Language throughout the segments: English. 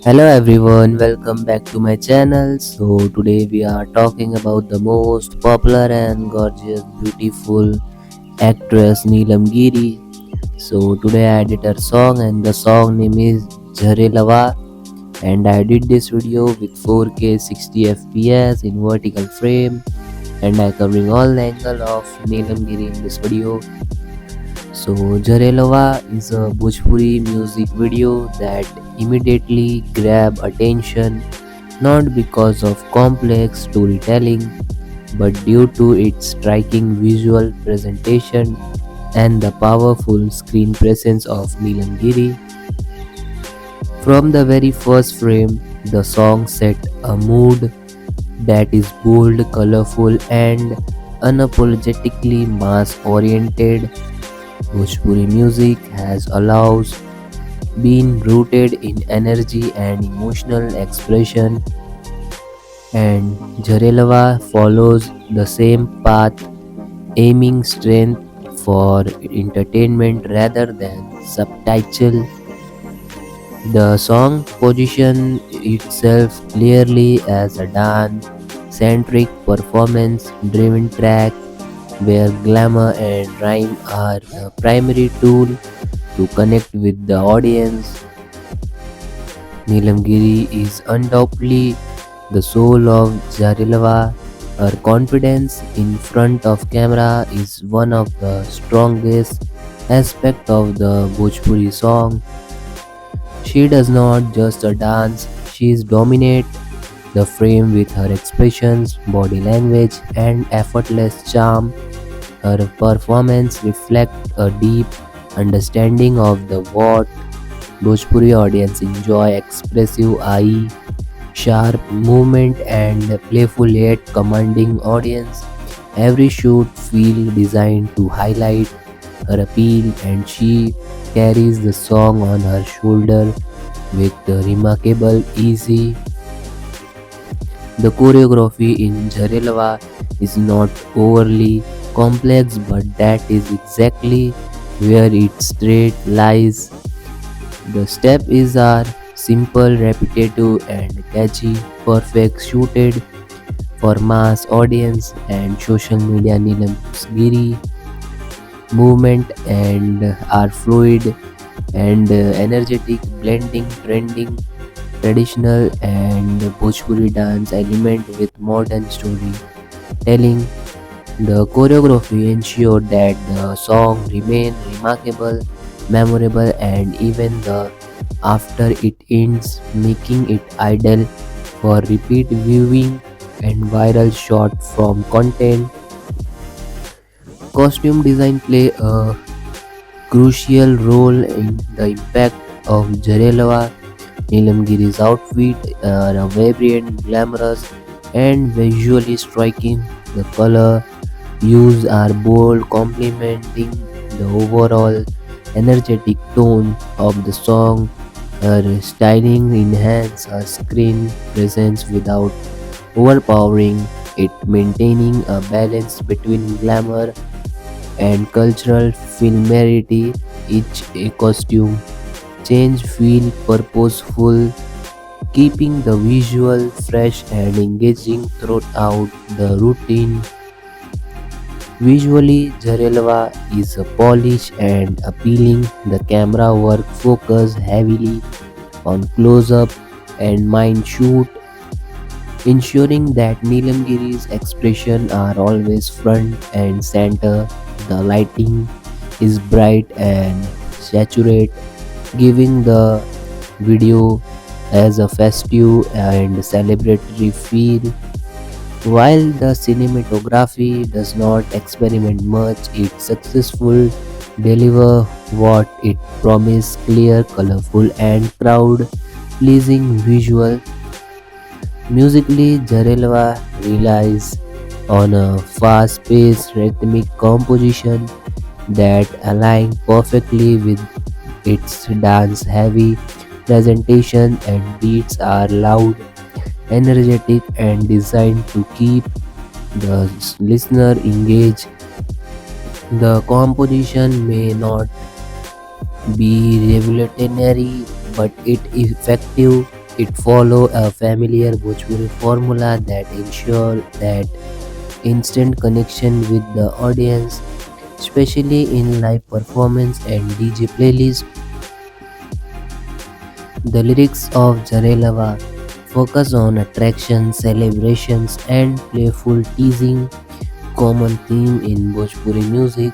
Hello everyone, welcome back to my channel. So today we are talking about the most popular and gorgeous, beautiful actress Neelam Giri. So today I did her song and the song name is Jhare Lava, and I did this video with 4K 60 FPS in vertical frame, and I covering all the angle of Neelam Giri in this video. So Jarelova is a Bhojpuri music video that immediately grab attention not because of complex storytelling but due to its striking visual presentation and the powerful screen presence of Neelam Giri. From the very first frame, the song set a mood that is bold, colorful, and unapologetically mass oriented. Bhojpuri music has always been rooted in energy and emotional expression, and Jarelava follows the same path, aiming strength for entertainment rather than subtitle. The song positions itself clearly as a dance centric performance driven track where glamour and rhyme are the primary tool to connect with the audience. Neelam Giri is undoubtedly the soul of Jarilava. Her confidence in front of camera is one of the strongest aspects of the Bhojpuri song. She does not just dance, she dominates the frame with her expressions, body language, and effortless charm. Her performance reflects a deep understanding of the what Bhojpuri audience enjoy expressive eye, sharp movement and playful yet commanding audience. Every shoot feel designed to highlight her appeal and she carries the song on her shoulder with the remarkable easy. The choreography in Jharelwa is not overly complex, but that is exactly where its strength lies. The steps are simple, repetitive, and catchy, perfect suited for mass audience and social media. Neelam's Giri movement and are fluid and energetic, blending trending traditional and Bhojpuri dance element with modern storytelling. The choreography ensured that the song remained remarkable, memorable, and even the after it ends, making it ideal for repeat viewing and viral shot from content. Costume design play a crucial role in the impact of Jarelava. Neelam Giri's outfit are vibrant, glamorous, and visually striking. The color used are bold, complementing the overall energetic tone of the song. Her styling enhances her screen presence without overpowering it, maintaining a balance between glamour and cultural familiarity. Each costume change feel purposeful, keeping the visual fresh and engaging throughout the routine. Visually, Jarelva is polished and appealing. The camera work focus heavily on close-up and mind shoot, ensuring that Neelam Giri's expression are always front and center. The lighting is bright and saturated, giving the video as a festive and celebratory feel. While the cinematography does not experiment much, it successfully deliver what it promised: clear, colorful, and crowd pleasing visual. Musically, Jarelva relies on a fast-paced rhythmic composition that align perfectly with its dance-heavy presentation, and beats are loud, energetic, and designed to keep the listener engaged. The composition may not be revolutionary, but it is effective. It follows a familiar Bhojpuri formula that ensures that instant connection with the audience, especially in live performance and DJ playlists. The lyrics of Jarelava focus on attraction, celebrations, and playful teasing, common theme in Bhojpuri music.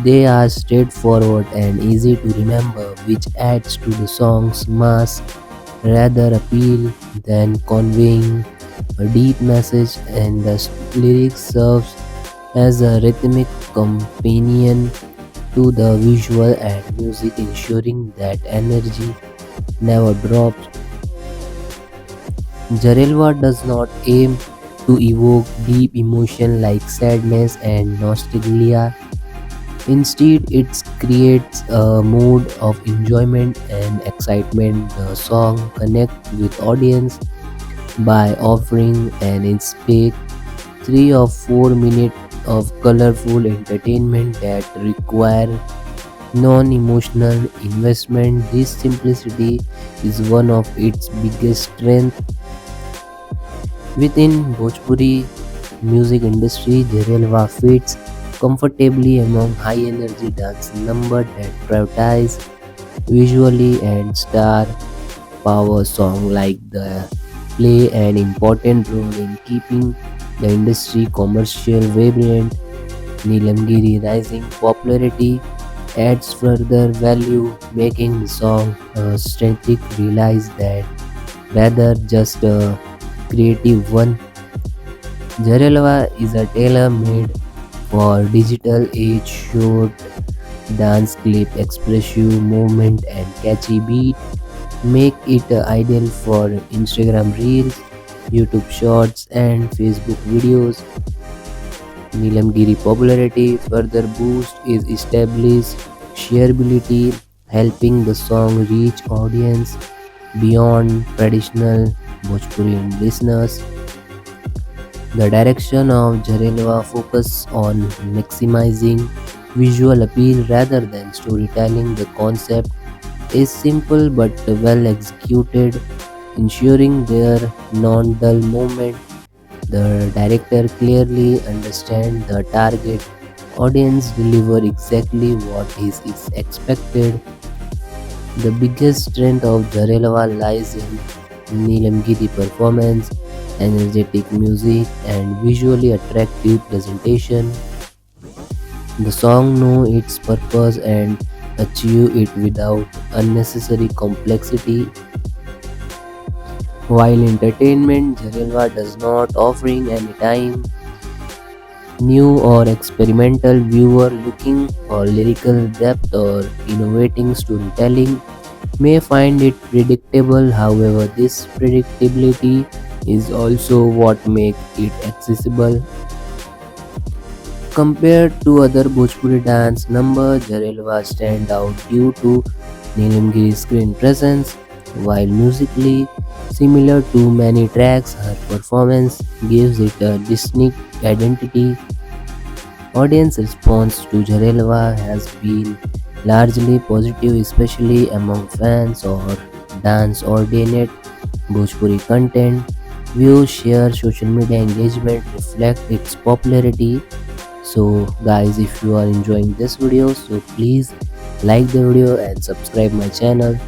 They are straightforward and easy to remember, which adds to the song's mass rather appeal than conveying a deep message, and the lyrics serves as a rhythmic companion to the visual and music, ensuring that energy never drops. Jarelwa does not aim to evoke deep emotion like sadness and nostalgia. Instead, it creates a mood of enjoyment and excitement. The song connects with audience by offering an inspire 3 or 4 minutes of colorful entertainment that require non-emotional investment. This simplicity is one of its biggest strengths within Bhojpuri music industry. Jarelwa fits comfortably among high-energy dance numbers that prioritize visually and star power song like the play an important role in keeping the industry commercial vibrant. Neelamgiri rising popularity adds further value, making the song a strategic realize that rather just a creative one. Jarelava is a tailor made for digital age, short dance clip, expressive movement and catchy beat make it ideal for Instagram Reels, YouTube Shorts, and Facebook videos. Neelamgiri popularity further boost is established shareability, helping the song reach audience beyond traditional Bhojpuri listeners. The direction of Jarelwa focus on maximizing visual appeal rather than storytelling. The concept is simple but well executed, ensuring their non-dull movement. The director clearly understands the target audience, deliver exactly what is expected. The biggest strength of Jarelava lies in Neelamgiri performance, energetic music, and visually attractive presentation. The song knows its purpose and achieve it without unnecessary complexity. While entertainment, Jarelwa does not offering any time new or experimental viewer looking for lyrical depth or innovating storytelling may find it predictable. However, this predictability is also what makes it accessible. Compared to other Bhojpuri dance numbers, Jarelwa stand out due to Neelamgiri's screen presence. While musically similar to many tracks, her performance gives it a distinct identity. Audience response to Jarelwa has been largely positive, especially among fans or dance-oriented Bhojpuri content. Views, share, social media engagement reflect its popularity. So guys, if you are enjoying this video, so please like the video and subscribe my channel.